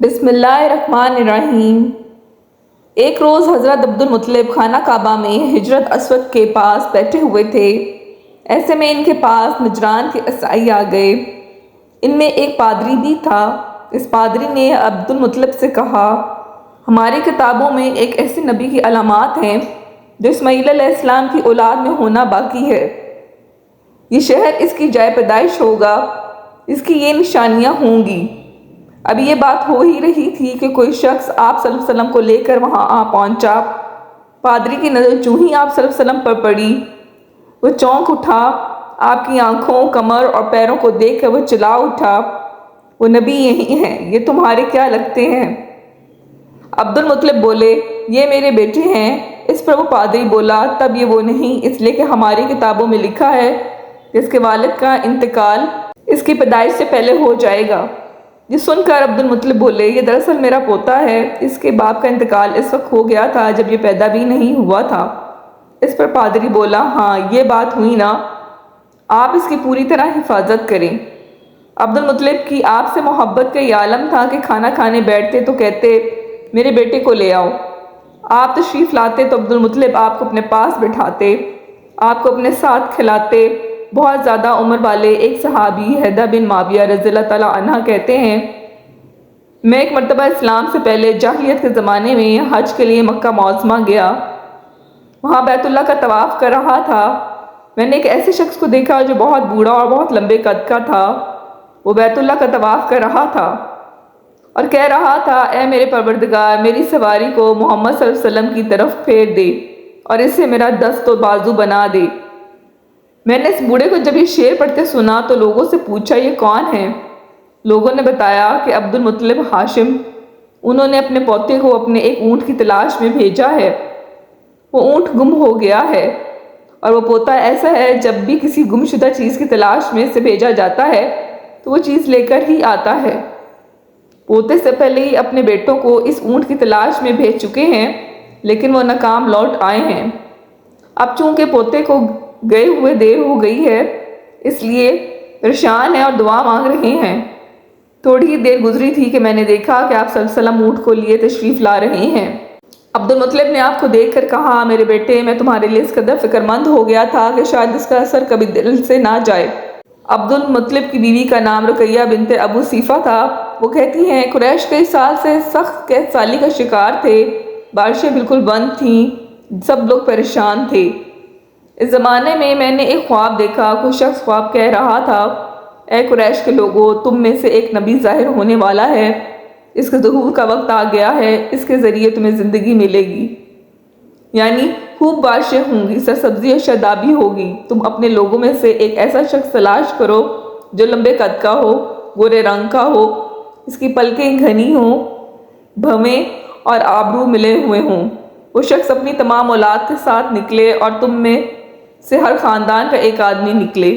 بسم اللہ الرحمن الرحیم۔ ایک روز حضرت عبدالمطلب خانہ کعبہ میں حجرت اسود کے پاس بیٹھے ہوئے تھے۔ ایسے میں ان کے پاس نجران کے عیسائی آ گئے۔ ان میں ایک پادری بھی تھا۔ اس پادری نے عبدالمطلب سے کہا، ہماری کتابوں میں ایک ایسے نبی کی علامات ہیں جو اسماعیل علیہ السلام کی اولاد میں ہونا باقی ہے۔ یہ شہر اس کی جائے پیدائش ہوگا، اس کی یہ نشانیاں ہوں گی۔ ابھی یہ بات ہو ہی رہی تھی کہ کوئی شخص آپ صلی اللہ علیہ وسلم کو لے کر وہاں آ پہنچا۔ پادری کی نظر چوں ہی آپ صلی اللہ علیہ وسلم پر پڑی، وہ چونک اٹھا۔ آپ کی آنکھوں، کمر اور پیروں کو دیکھ کر وہ چلا اٹھا، وہ نبی یہی ہیں، یہ تمہارے کیا لگتے ہیں؟ عبدالمطلب بولے، یہ میرے بیٹے ہیں۔ اس پر وہ پادری بولا، تب یہ وہ نہیں، اس لیے کہ ہماری کتابوں میں لکھا ہے کہ اس کے والد کا انتقال اس کی پیدائش سے پہلے ہو جائے گا۔ یہ سن کر عبدالمطلب بولے، یہ دراصل میرا پوتا ہے، اس کے باپ کا انتقال اس وقت ہو گیا تھا جب یہ پیدا بھی نہیں ہوا تھا۔ اس پر پادری بولا، ہاں یہ بات ہوئی نا، آپ اس کی پوری طرح حفاظت کریں۔ عبدالمطلب کی آپ سے محبت کا یہ عالم تھا کہ کھانا کھانے بیٹھتے تو کہتے، میرے بیٹے کو لے آؤ۔ آپ تشریف لاتے تو عبدالمطلب آپ کو اپنے پاس بٹھاتے، آپ کو اپنے ساتھ کھلاتے۔ بہت زیادہ عمر والے ایک صحابی حیدہ بن معاویہ رضی اللہ تعالیٰ عنہ کہتے ہیں، میں ایک مرتبہ اسلام سے پہلے جاہلیت کے زمانے میں حج کے لیے مکہ معظمہ گیا۔ وہاں بیت اللہ کا طواف کر رہا تھا۔ میں نے ایک ایسے شخص کو دیکھا جو بہت بوڑھا اور بہت لمبے قد کا تھا۔ وہ بیت اللہ کا طواف کر رہا تھا اور کہہ رہا تھا، اے میرے پروردگار، میری سواری کو محمد صلی اللہ علیہ وسلم کی طرف پھیر دے اور اسے میرا دست و بازو بنا دے۔ میں نے اس بوڑھے کو جب یہ شعر پڑھتے سنا تو لوگوں سے پوچھا، یہ کون ہے؟ لوگوں نے بتایا کہ عبدالمطلب ہاشم، انہوں نے اپنے پوتے کو اپنے ایک اونٹ کی تلاش میں بھیجا ہے۔ وہ اونٹ گم ہو گیا ہے اور وہ پوتا ایسا ہے، جب بھی کسی گم شدہ چیز کی تلاش میں سے بھیجا جاتا ہے تو وہ چیز لے کر ہی آتا ہے۔ پوتے سے پہلے ہی اپنے بیٹوں کو اس اونٹ کی تلاش میں بھیج چکے ہیں، لیکن وہ ناکام لوٹ آئے ہیں۔ اب چونکہ پوتے کو گئے ہوئے دیر ہو گئی ہے، اس لیے پریشان ہیں اور دعا مانگ رہے ہیں۔ تھوڑی ہی دیر گزری تھی کہ میں نے دیکھا کہ آپ صلی اللہ علیہ وسلم اونٹ کو لیے تشریف لا رہے ہیں۔ عبدالمطلب نے آپ کو دیکھ کر کہا، میرے بیٹے، میں تمہارے لیے اس قدر فکر مند ہو گیا تھا کہ شاید اس کا اثر کبھی دل سے نہ جائے۔ عبدالمطلب کی بیوی کا نام رقیہ بنت ابو سیفہ تھا۔ وہ کہتی ہیں، قریش کئی سال سے سخت قحط سالی کا شکار تھے، بارشیں بالکل بند تھیں، سب لوگ پریشان تھے۔ اس زمانے میں نے ایک خواب دیکھا۔ کوئی شخص خواب کہہ رہا تھا، اے قریش کے لوگو، تم میں سے ایک نبی ظاہر ہونے والا ہے، اس کے ظہور کا وقت آ گیا ہے، اس کے ذریعے تمہیں زندگی ملے گی، یعنی خوب بارشیں ہوں گی، سرسبزی اور شادابی ہوگی۔ تم اپنے لوگوں میں سے ایک ایسا شخص تلاش کرو جو لمبے قد کا ہو، گورے رنگ کا ہو، اس کی پلکیں گھنی ہوں، بھویں اور آبرو ملے ہوئے ہوں۔ وہ شخص اپنی تمام اولاد کے ساتھ نکلے اور تم میں سے ہر خاندان کا ایک آدمی نکلے،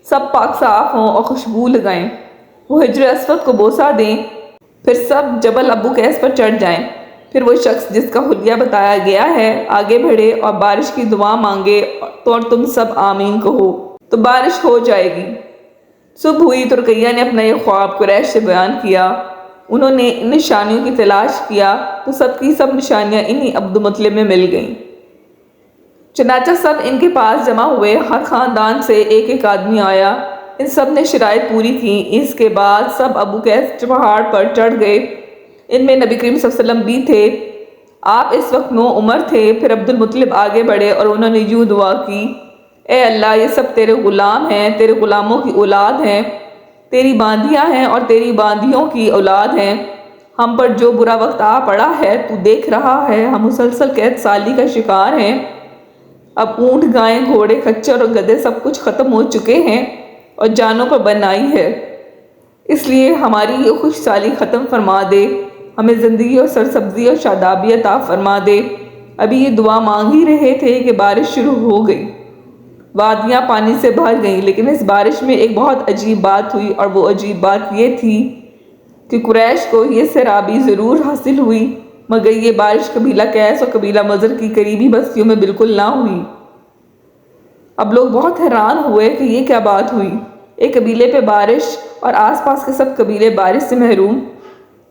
سب پاک صاف ہوں اور خوشبو لگائیں۔ وہ حجر اسود کو بوسہ دیں، پھر سب جبل ابو قیس پر چڑھ جائیں۔ پھر وہ شخص جس کا حلیہ بتایا گیا ہے آگے بڑھے اور بارش کی دعا مانگے تو تم سب آمین کہو تو بارش ہو جائے گی۔ صبح ہوئی تو رقیہ نے اپنا یہ خواب قریش سے بیان کیا۔ انہوں نے ان نشانیوں کی تلاش کیا تو سب کی سب نشانیاں انہی عبدالمطلب میں مل گئیں۔ چنانچہ سب ان کے پاس جمع ہوئے، ہر خاندان سے ایک ایک آدمی آیا۔ ان سب نے شرائط پوری کی۔ اس کے بعد سب ابو قیس پہاڑ پر چڑھ گئے۔ ان میں نبی کریم صلی اللہ علیہ وسلم بھی تھے۔ آپ اس وقت 9 عمر تھے۔ پھر عبدالمطلب آگے بڑھے اور انہوں نے یوں دعا کی، اے اللہ، یہ سب تیرے غلام ہیں، تیرے غلاموں کی اولاد ہیں، تیری باندیاں ہیں اور تیری باندیوں کی اولاد ہیں۔ ہم پر جو برا وقت آ پڑا ہے تو دیکھ رہا ہے، ہم مسلسل قحط سالی کا شکار ہیں۔ اب اونٹ، گائیں، گھوڑے، خچر اور گدھے سب کچھ ختم ہو چکے ہیں اور جانوں پر بن آئی ہے، اس لیے ہماری یہ خوش سالی ختم فرما دے، ہمیں زندگی اور سرسبزی اور شادابی عطا فرما دے۔ ابھی یہ دعا مانگ ہی رہے تھے کہ بارش شروع ہو گئی۔ وادیاں پانی سے بھر گئیں، لیکن اس بارش میں ایک بہت عجیب بات ہوئی، اور وہ عجیب بات یہ تھی کہ قریش کو یہ سرابی ضرور حاصل ہوئی، مگر یہ بارش قبیلہ قیس اور قبیلہ مضر کی قریبی بستیوں میں بالکل نہ ہوئی۔ اب لوگ بہت حیران ہوئے کہ یہ کیا بات ہوئی، ایک قبیلے پہ بارش اور آس پاس کے سب قبیلے بارش سے محروم۔